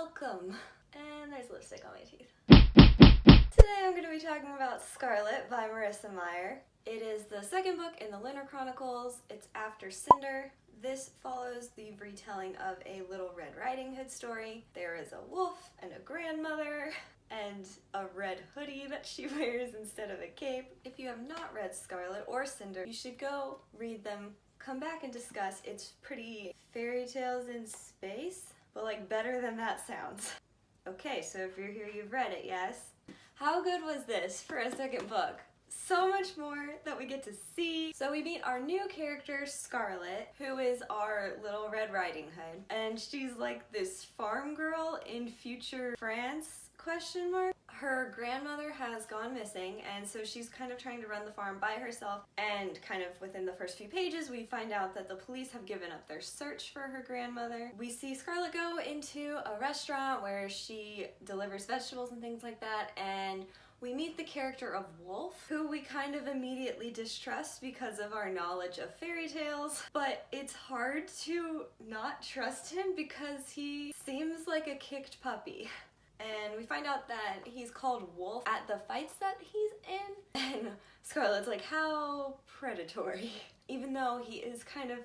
Welcome! And there's lipstick on my teeth. Today I'm going to be talking about Scarlet by Marissa Meyer. It is the second book in the Lunar Chronicles. It's after Cinder. This follows the retelling of a Little Red Riding Hood story. There is a wolf and a grandmother and a red hoodie that she wears instead of a cape. If you have not read Scarlet or Cinder, you should go read them, come back and discuss. It's pretty fairy tales in space, but like better than that sounds. Okay, so if you're here, you've read it, yes? How good was this for a second book? So much more that we get to see. So we meet our new character, Scarlet, who is our Little Red Riding Hood. And she's like this farm girl in future France, ? Her grandmother has gone missing, and so she's kind of trying to run the farm by herself. And kind of within the first few pages, we find out that the police have given up their search for her grandmother. We see Scarlet go into a restaurant where she delivers vegetables and things like that, and we meet the character of Wolf, who we kind of immediately distrust because of our knowledge of fairy tales, but it's hard to not trust him because he seems like a kicked puppy. And we find out that he's called Wolf at the fights that he's in, and Scarlet's like, how predatory. Even though he is kind of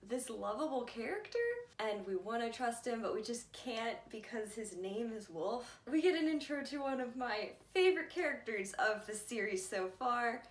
this lovable character, and we want to trust him, but we just can't because his name is Wolf. We get an intro to one of my favorite characters of the series so far,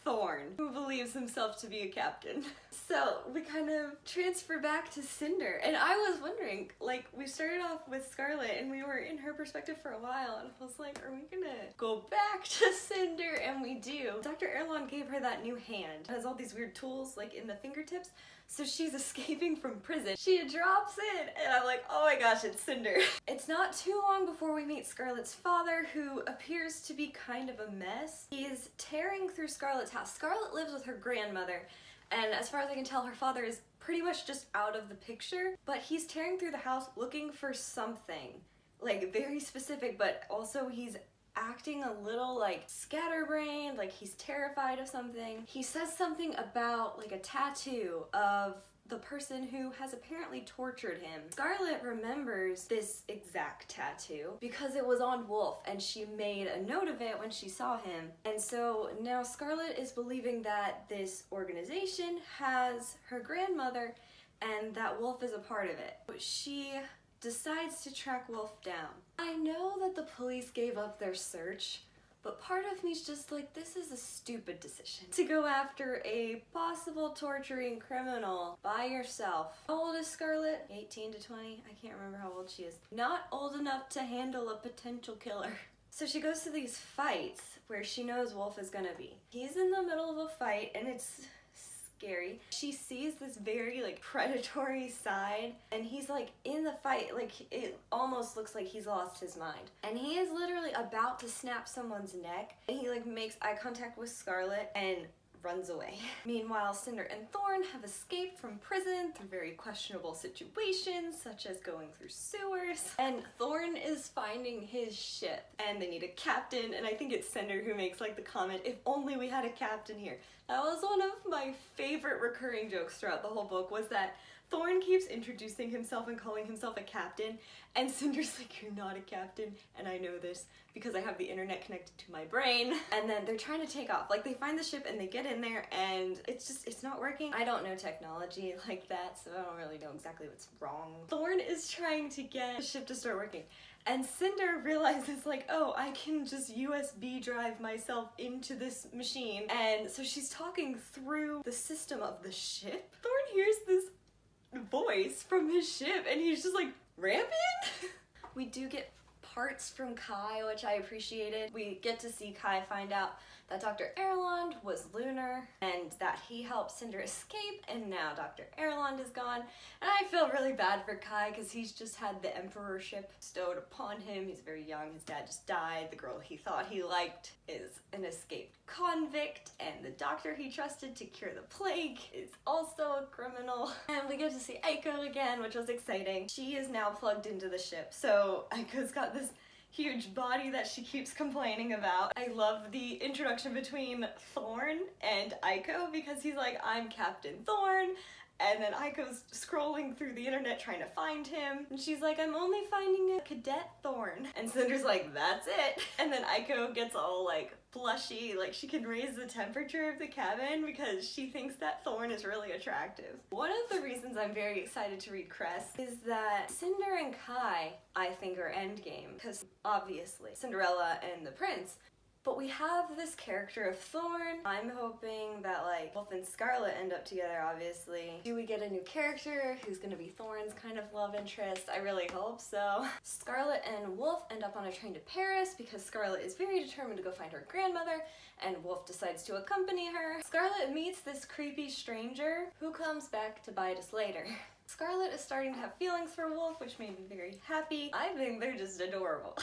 Thorne, who believes himself to be a captain. So we kind of transfer back to Cinder, and I was wondering, like, we started off with Scarlet and we were in her perspective for a while, and I was like, are we gonna go back to Cinder? And we do. Dr. Erlon gave her that new hand. It has all these weird tools like in the fingertips, so she's escaping from prison. She drops in, and I'm like, oh my gosh, it's Cinder. It's not too long before we meet Scarlet's father, who appears to be kind of a mess. He is tearing through Scarlet's house. Scarlet lives with her grandmother, and as far as I can tell, her father is pretty much just out of the picture, but he's tearing through the house looking for something, like very specific, but also he's acting a little like scatterbrained, like he's terrified of something. He says something about like a tattoo of the person who has apparently tortured him. Scarlet remembers this exact tattoo because it was on Wolf, and she made a note of it when she saw him. And so now Scarlet is believing that this organization has her grandmother and that Wolf is a part of it. She decides to track Wolf down. I know that the police gave up their search, but part of me's just like, this is a stupid decision to go after a possible torturing criminal by yourself. How old is Scarlet? 18 to 20? I can't remember how old she is. Not old enough to handle a potential killer. So she goes to these fights where she knows Wolf is gonna be. He's in the middle of a fight, and it's scary. She sees this very like predatory side, and he's like in the fight, like it almost looks like he's lost his mind, and he is literally about to snap someone's neck, and he like makes eye contact with Scarlet and runs away. Meanwhile, Cinder and Thorne have escaped from prison through very questionable situations, such as going through sewers, and Thorne is finding his ship, and they need a captain, and I think it's Cinder who makes like the comment, if only we had a captain here. That was one of my favorite recurring jokes throughout the whole book, was that Thorne keeps introducing himself and calling himself a captain, and Cinder's like, you're not a captain, and I know this because I have the internet connected to my brain. And then they're trying to take off. Like, they find the ship and they get in there, and it's not working. I don't know technology like that, so I don't really know exactly what's wrong. Thorne is trying to get the ship to start working, and Cinder realizes like, oh, I can just USB drive myself into this machine. And so she's talking through the system of the ship. Thorne hears this voice from his ship, and he's just like, Rampion? We do get parts from Kai, which I appreciated. We get to see Kai find out that Dr. Erland was Lunar, and that he helped Cinder escape, and now Dr. Erland is gone. And I feel really bad for Kai because he's just had the emperorship bestowed upon him. He's very young, his dad just died, the girl he thought he liked is an escaped convict, and the doctor he trusted to cure the plague is also a criminal. And we get to see Aiko again, which was exciting. She is now plugged into the ship, so Aiko's got this huge body that she keeps complaining about. I love the introduction between Thorne and Aiko because he's like, I'm Captain Thorne, And then Aiko's scrolling through the internet trying to find him. And she's like, I'm only finding a cadet Thorne. And Cinder's like, that's it. And then Aiko gets all like blushy, like she can raise the temperature of the cabin because she thinks that Thorne is really attractive. One of the reasons I'm very excited to read Cress is that Cinder and Kai, I think, are endgame, because obviously Cinderella and the prince. But we have this character of Thorne. I'm hoping that like Wolf and Scarlet end up together, obviously. Do we get a new character who's gonna be Thorne's kind of love interest? I really hope so. Scarlet and Wolf end up on a train to Paris because Scarlet is very determined to go find her grandmother, and Wolf decides to accompany her. Scarlet meets this creepy stranger who comes back to bite us later. Scarlet is starting to have feelings for Wolf, which made me very happy. I think they're just adorable.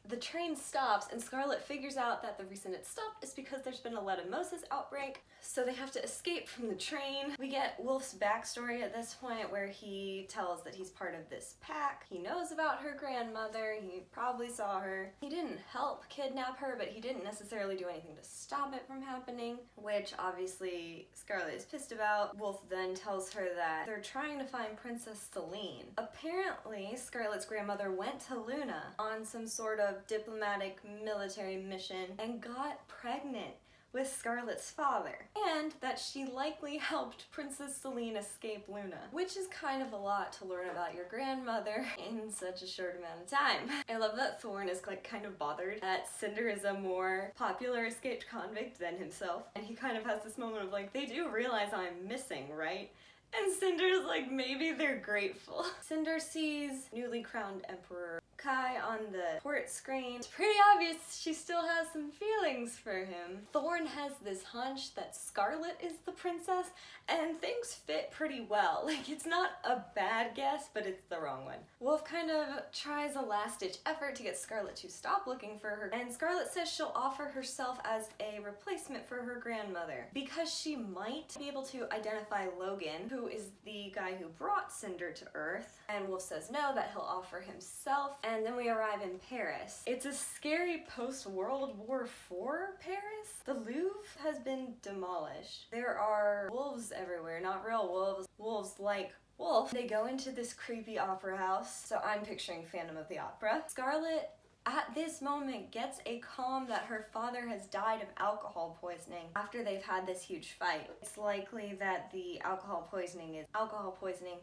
The train stops and Scarlet figures out that the reason it stopped is because there's been a leishmaniasis outbreak, so they have to escape from the train. We get Wolf's backstory at this point where he tells that he's part of this pack. He knows about her grandmother, he probably saw her. He didn't help kidnap her, but he didn't necessarily do anything to stop it from happening, which obviously Scarlet is pissed about. Wolf then tells her that they're trying to find Princess Celine. Apparently, Scarlet's grandmother went to Luna on some sort of diplomatic military mission and got pregnant with Scarlet's father, and that she likely helped Princess Celine escape Luna, which is kind of a lot to learn about your grandmother in such a short amount of time. I love that Thorne is like kind of bothered that Cinder is a more popular escaped convict than himself, and he kind of has this moment of like, they do realize I'm missing, right? And Cinder's like, maybe they're grateful. Cinder sees newly crowned Emperor Kai on the port screen. It's pretty obvious she still has some feelings for him. Thorne has this hunch that Scarlet is the princess, and things fit pretty well. Like, it's not a bad guess, but it's the wrong one. Wolf kind of tries a last-ditch effort to get Scarlet to stop looking for her, and Scarlet says she'll offer herself as a replacement for her grandmother because she might be able to identify Logan, who is the guy who brought Cinder to Earth, and Wolf says no, that he'll offer himself. And then we arrive in Paris. It's a scary post-World War IV Paris. The Louvre has been demolished. There are wolves everywhere, not real wolves, wolves like Wolf. They go into this creepy opera house, so I'm picturing Phantom of the Opera. Scarlet at this moment gets a comm that her father has died of alcohol poisoning after they've had this huge fight. It's likely that the alcohol poisoning is alcohol poisoning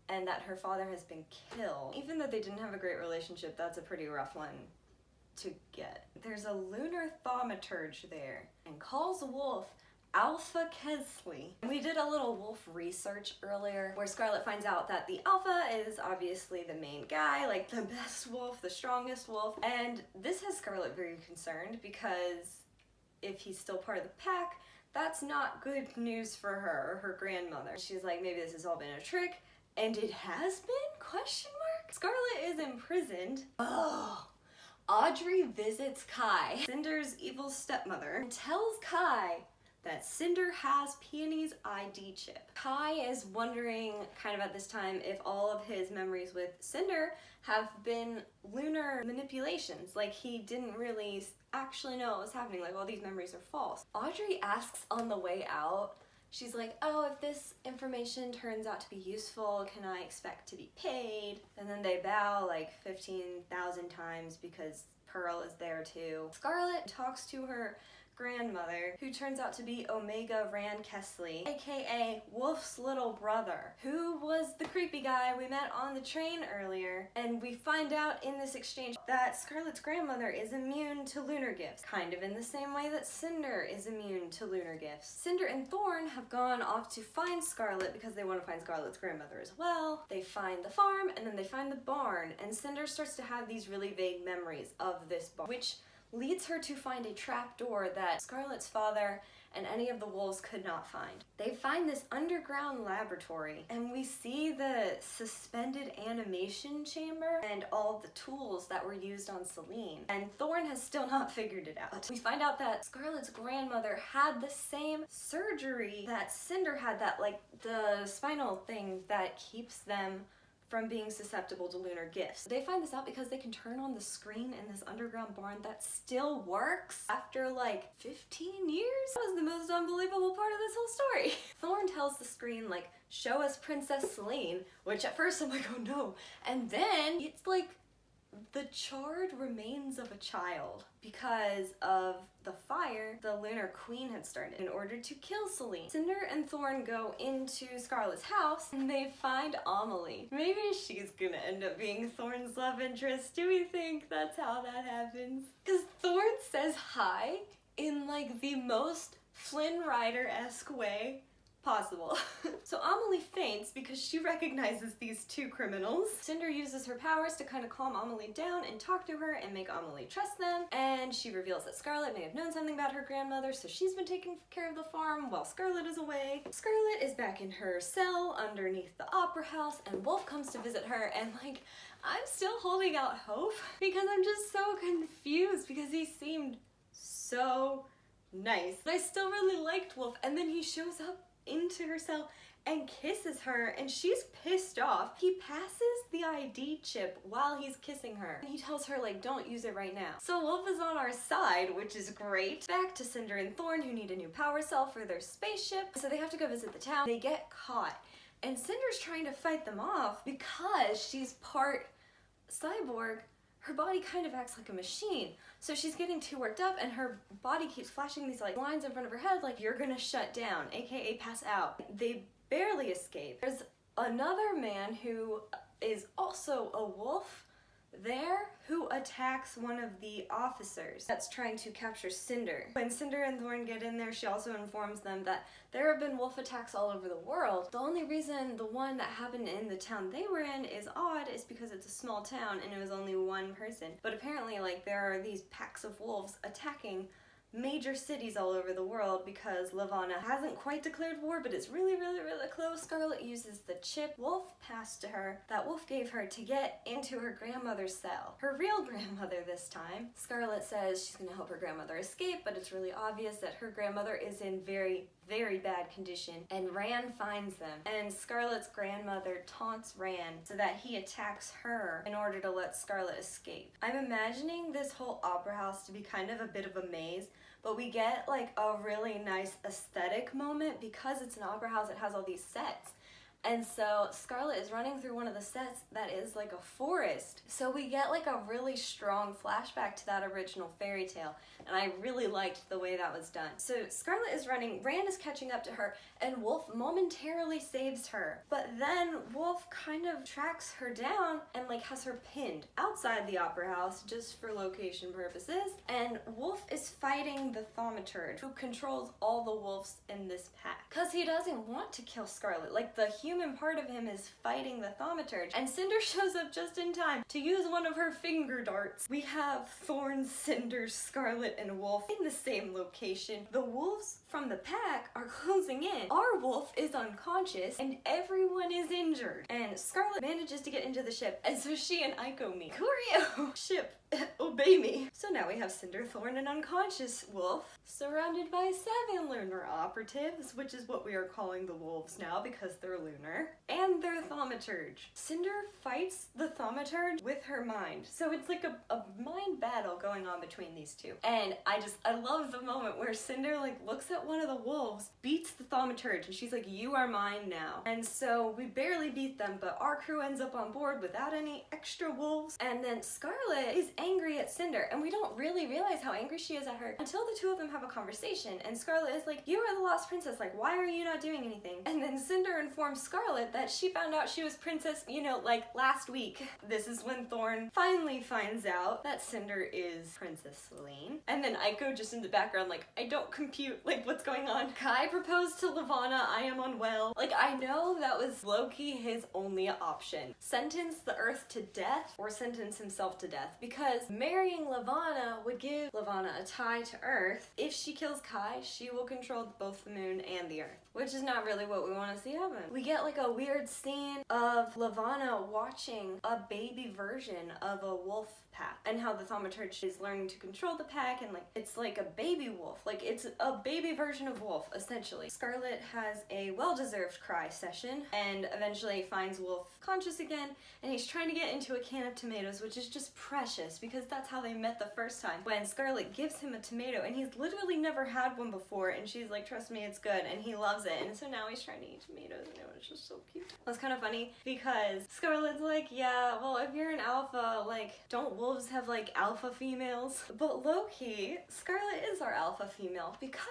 and that her father has been killed. Even though they didn't have a great relationship, that's a pretty rough one to get. There's a lunar thaumaturge there and calls Wolf Alpha Kesley. We did a little Wolf research earlier where Scarlet finds out that the Alpha is obviously the main guy, like the best wolf, the strongest wolf, and this has Scarlet very concerned because if he's still part of the pack, that's not good news for her or her grandmother. She's like, maybe this has all been a trick. And it has been? Question mark? Scarlet is imprisoned. Oh. Audrey visits Kai, Cinder's evil stepmother, and tells Kai that Cinder has Peony's ID chip. Kai is wondering kind of at this time if all of his memories with Cinder have been lunar manipulations, like he didn't really actually know what was happening, like all these memories are false. Audrey asks on the way out, she's like, oh, if this information turns out to be useful, can I expect to be paid? And then they bow like 15,000 times because Pearl is there too. Scarlet talks to her grandmother, who turns out to be Omega Rand Kesley, aka Wolf's little brother, who was the creepy guy we met on the train earlier. And we find out in this exchange that Scarlet's grandmother is immune to lunar gifts, kind of in the same way that Cinder is immune to lunar gifts. Cinder and Thorne have gone off to find Scarlet because they want to find Scarlet's grandmother as well. They find the farm and then they find the barn, and Cinder starts to have these really vague memories of this barn, which leads her to find a trap door that Scarlet's father and any of the wolves could not find. They find this underground laboratory, and we see the suspended animation chamber and all the tools that were used on Celine. And Thorne has still not figured it out. We find out that Scarlet's grandmother had the same surgery that Cinder had, that like the spinal thing that keeps them from being susceptible to lunar gifts. They find this out because they can turn on the screen in this underground barn that still works after like 15 years. That was the most unbelievable part of this whole story. Thorne tells the screen like, show us Princess Selene, which at first I'm like, oh no. And then it's like the charred remains of a child because of the fire the Lunar Queen had started in order to kill Selene. Cinder and Thorne go into Scarlet's house and they find Amelie. Maybe she's gonna end up being Thorne's love interest. Do we think that's how that happens? Because Thorne says hi in like the most Flynn Rider-esque way possible. So Amelie faints because she recognizes these two criminals. Cinder uses her powers to kind of calm Amelie down and talk to her and make Amelie trust them, and she reveals that Scarlet may have known something about her grandmother, so she's been taking care of the farm while Scarlet is away. Scarlet is back in her cell underneath the opera house, and Wolf comes to visit her, and like, I'm still holding out hope because I'm just so confused because he seemed so nice. But I still really liked Wolf, and then he shows up into her cell and kisses her, and she's pissed off. He passes the ID chip while he's kissing her, and he tells her like, don't use it right now. So Wolf is on our side, which is great. Back to Cinder and Thorne, who need a new power cell for their spaceship, so they have to go visit the town. They get caught, and Cinder's trying to fight them off because she's part cyborg. Her body kind of acts like a machine. So she's getting too worked up, and her body keeps flashing these like lines in front of her head like, you're gonna shut down, aka pass out. They barely escape. There's another man who is also a wolf there who attacks one of the officers that's trying to capture Cinder. When Cinder and Thorne get in there, she also informs them that there have been wolf attacks all over the world. The only reason the one that happened in the town they were in is odd is because it's a small town and it was only one person. But apparently like there are these packs of wolves attacking major cities all over the world because Levana hasn't quite declared war, but it's really, really, really close. Scarlet uses the chip Wolf passed to her, that Wolf gave her, to get into her grandmother's cell. Her real grandmother this time. Scarlet says she's gonna help her grandmother escape, but it's really obvious that her grandmother is in very, very bad condition, and Rand finds them. And Scarlet's grandmother taunts Rand so that he attacks her in order to let Scarlet escape. I'm imagining this whole opera house to be kind of a bit of a maze, but we get like a really nice aesthetic moment because it's an opera house. It has all these sets. And so Scarlet is running through one of the sets that is like a forest. So we get like a really strong flashback to that original fairy tale. And I really liked the way that was done. So Scarlet is running, Rand is catching up to her, and Wolf momentarily saves her. But then Wolf kind of tracks her down and like has her pinned outside the opera house just for location purposes. And Wolf is fighting the Thaumaturge, who controls all the wolves in this pack. Because he doesn't want to kill Scarlet. Like the human part of him is fighting the Thaumaturge. And Cinder shows up just in time to use one of her finger darts. We have Thorne, Cinder, Scarlet, and Wolf in the same location. The wolves from the pack are closing in. Our wolf is unconscious and everyone is injured. And Scarlet manages to get into the ship, and so she and Aiko meet. Who are you? Ship, obey me. So now we have Cinder, Thorne, and unconscious Wolf surrounded by 7 lunar operatives, which is what we are calling the wolves now because they're lunar, and their Thaumaturge. Cinder fights the Thaumaturge with her mind. So it's like a mind battle going on between these two. And I love the moment where Cinder like looks at one of the wolves, beats the Thaumaturge, and she's like, you are mine now. And so we barely beat them, but our crew ends up on board without any extra wolves. And then Scarlet is angry at Cinder, and we don't really realize how angry she is at her until the two of them have a conversation. And Scarlet is like, you are the lost princess, like why are you not doing anything? And then Cinder informs Scarlet that she found out she was princess, you know, like last week. This is when Thorne finally finds out that Cinder is Princess Selene. And then Aiko just in the background like, I don't compute, like what's going on? Kai proposed to Levana, I am unwell. Like I know that was low-key his only option. Sentence the Earth to death or sentence himself to death, because marrying Levana would give Levana a tie to Earth. If she kills Kai, she will control both the moon and the Earth, which is not really what we want to see happen. We get like a weird scene of Levana watching a baby version of a wolf pack and how the Thaumaturge is learning to control the pack, and like it's like a baby wolf, like it's a baby version of Wolf essentially. Scarlet has a well-deserved cry session and eventually finds Wolf conscious again, and he's trying to get into a can of tomatoes, which is just precious because that's how they met the first time, when Scarlet gives him a tomato and he's literally never had one before, and she's like, trust me, it's good, and he loves it. And so now he's trying to eat tomatoes, and it was It's just so cute. That's kind of funny because Scarlet's like, yeah, well, if you're an alpha, like, don't wolves have like alpha females? But low-key, Scarlet is our alpha female because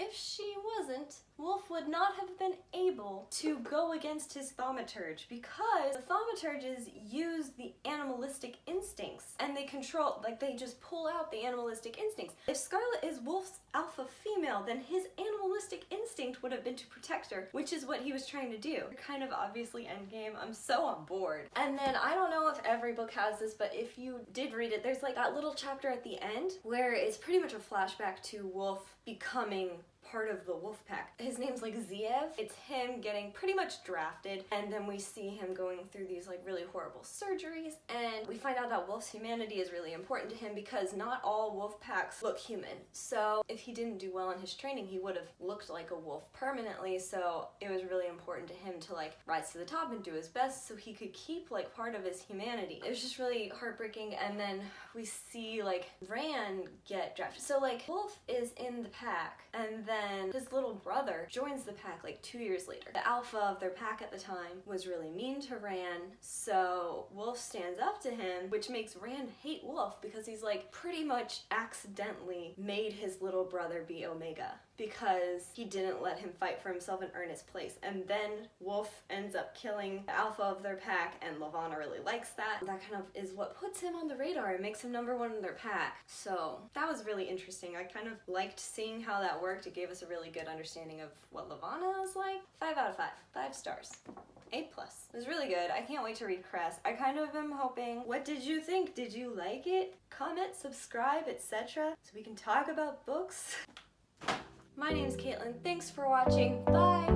if she wasn't, Wolf would not have been able to go against his thaumaturge because the thaumaturges use the animalistic instincts and they control, like they just pull out the animalistic instincts. If Scarlet is Wolf's alpha female, then his animalistic instinct would have been to protect her, which is what he was trying to do. Kind of obviously endgame. I'm so on board. And then I don't know if every book has this, but if you did read it, there's like that little chapter at the end where it's pretty much a flashback to Wolf becoming part of the wolf pack. His name's like Ziev. It's him getting pretty much drafted, and then we see him going through these like really horrible surgeries, and we find out that Wolf's humanity is really important to him because not all wolf packs look human. So if he didn't do well in his training, he would have looked like a wolf permanently, so it was really important to him to like rise to the top and do his best so he could keep like part of his humanity. It was just really heartbreaking, and then we see like Ran get drafted. So like Wolf is in the pack, and then his little brother joins the pack like 2 years later. The alpha of their pack at the time was really mean to Ran, so Wolf stands up to him, which makes Ran hate Wolf because he's like pretty much accidentally made his little brother be Omega because he didn't let him fight for himself and earn his place. And then Wolf ends up killing the alpha of their pack, and Levana really likes that. That kind of is what puts him on the radar and makes him #1 in their pack. So that was really interesting. I kind of liked seeing how that worked. It gave us a really good understanding of what Levana is like. 5 out of 5. 5 stars. A+. It was really good. I can't wait to read Crest. I kind of am hoping, what did you think? Did you like it? Comment, subscribe, etc. so we can talk about books. My name's Caitlin. Thanks for watching. Bye!